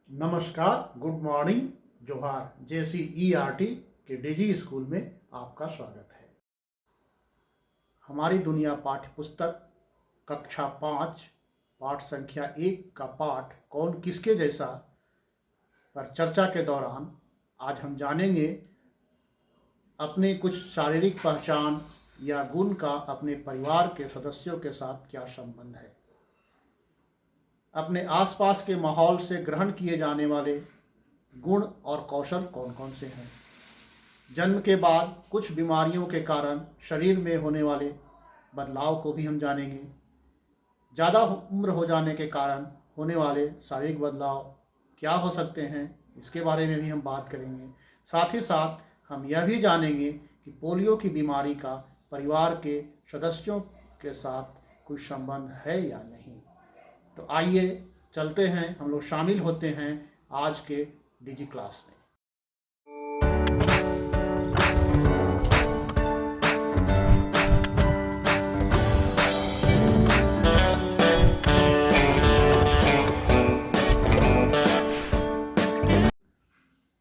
नमस्कार, good morning, जोहार। JCERT के डिजी स्कूल में आपका स्वागत है। हमारी दुनिया पाठ्य पुस्तक कक्षा 5 पाठ संख्या 1 का पाठ कौन किसके जैसा पर चर्चा के दौरान आज हम जानेंगे अपने कुछ शारीरिक पहचान या गुण का अपने परिवार के सदस्यों के साथ क्या संबंध है। अपने आसपास के माहौल से ग्रहण किए जाने वाले गुण और कौशल कौन कौन से हैं। जन्म के बाद कुछ बीमारियों के कारण शरीर में होने वाले बदलाव को भी हम जानेंगे। ज़्यादा उम्र हो जाने के कारण होने वाले शारीरिक बदलाव क्या हो सकते हैं, इसके बारे में भी हम बात करेंगे। साथ ही साथ हम यह भी जानेंगे कि पोलियो की बीमारी का परिवार के सदस्यों के साथ कोई संबंध है या नहीं। तो आइए चलते हैं, हम लोग शामिल होते हैं आज के डिजी क्लास में।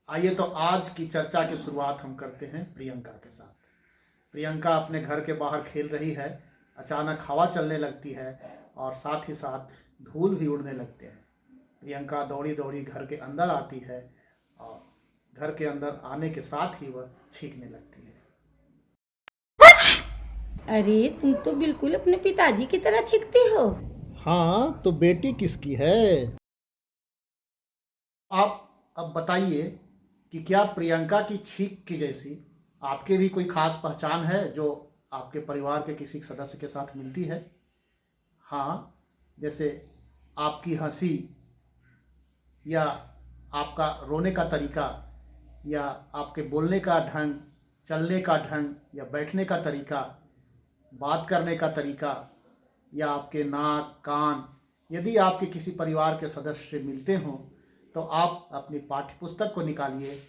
आइए तो आज की चर्चा की शुरुआत हम करते हैं प्रियंका के साथ। प्रियंका अपने घर के बाहर खेल रही है। अचानक हवा चलने लगती है और साथ ही साथ धूल भी उड़ने लगते हैं। प्रियंका दौड़ी दौड़ी घर के अंदर आती है और घर के अंदर आने के साथ ही वह छींकने लगती है। अरे तुम तो बिल्कुल अपने पिताजी की तरह छींकते हो। हाँ, तो बेटी किसकी है? आप अब बताइए कि क्या प्रियंका की छींक की जैसी आपके भी कोई खास पहचान है जो आपके परिवार के किसी सदस्य के साथ मिलती है? हाँ, जैसे आपकी हंसी या आपका रोने का तरीका या आपके बोलने का ढंग, चलने का ढंग या बैठने का तरीका, बात करने का तरीका या आपके नाक, कान, यदि आपके किसी परिवार के सदस्य से मिलते हों तो आप अपनी पाठ्यपुस्तक को निकालिए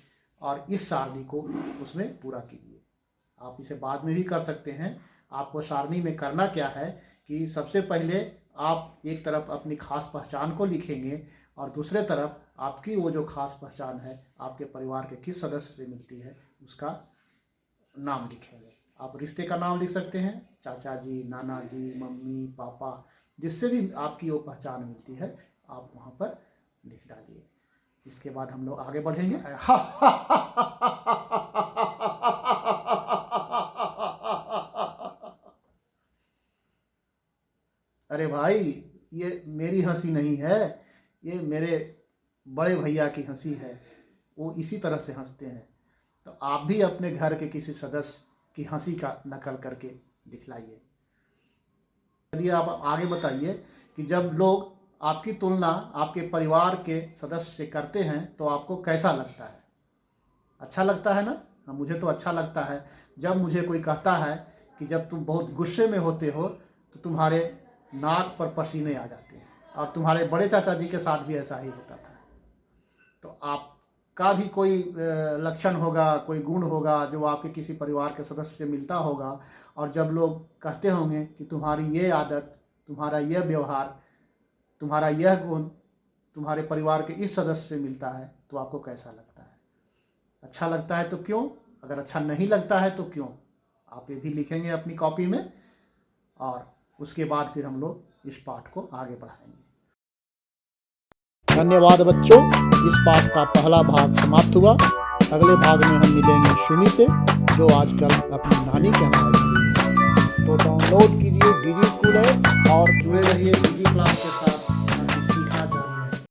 और इस सारणी को उसमें पूरा कीजिए। आप इसे बाद में भी कर सकते हैं। आपको सारणी में करना क्या है कि सबसे पहले आप एक तरफ अपनी खास पहचान को लिखेंगे और दूसरे तरफ आपकी वो जो खास पहचान है आपके परिवार के किस सदस्य से मिलती है उसका नाम लिखेंगे। आप रिश्ते का नाम लिख सकते हैं, चाचा जी, नाना जी, मम्मी, पापा, जिससे भी आपकी वो पहचान मिलती है आप वहाँ पर लिख डालिए। इसके बाद हम लोग आगे बढ़ेंगे। अरे भाई, ये मेरी हंसी नहीं है, ये मेरे बड़े भैया की हंसी है, वो इसी तरह से हंसते हैं। तो आप भी अपने घर के किसी सदस्य की हंसी का नकल करके दिखलाइए। चलिए आप आगे बताइए कि जब लोग आपकी तुलना आपके परिवार के सदस्य से करते हैं तो आपको कैसा लगता है? अच्छा लगता है ना? हाँ, मुझे तो अच्छा लगता है जब मुझे कोई कहता है कि जब तुम बहुत गुस्से में होते हो तो तुम्हारे नाक पर पसीने आ जाते हैं, और तुम्हारे बड़े चाचा जी के साथ भी ऐसा ही होता था। तो आपका भी कोई लक्षण होगा, कोई गुण होगा जो आपके किसी परिवार के सदस्य से मिलता होगा, और जब लोग कहते होंगे कि तुम्हारी ये आदत, तुम्हारा यह व्यवहार, तुम्हारा यह गुण तुम्हारे परिवार के इस सदस्य से मिलता है तो आपको कैसा लगता है? अच्छा लगता है तो क्यों? अगर अच्छा नहीं लगता है तो क्यों? आप ये भी लिखेंगे अपनी कॉपी में और उसके बाद फिर हम लोग इस पाठ को आगे बढ़ाएंगे। धन्यवाद बच्चों, इस पाठ का पहला भाग समाप्त हुआ। अगले भाग में हम मिलेंगे सुमी से, जो आजकल अपनी नानी के यहाँ आई हुई है। तो डाउनलोड कीजिए डिजी स्कूल ऐप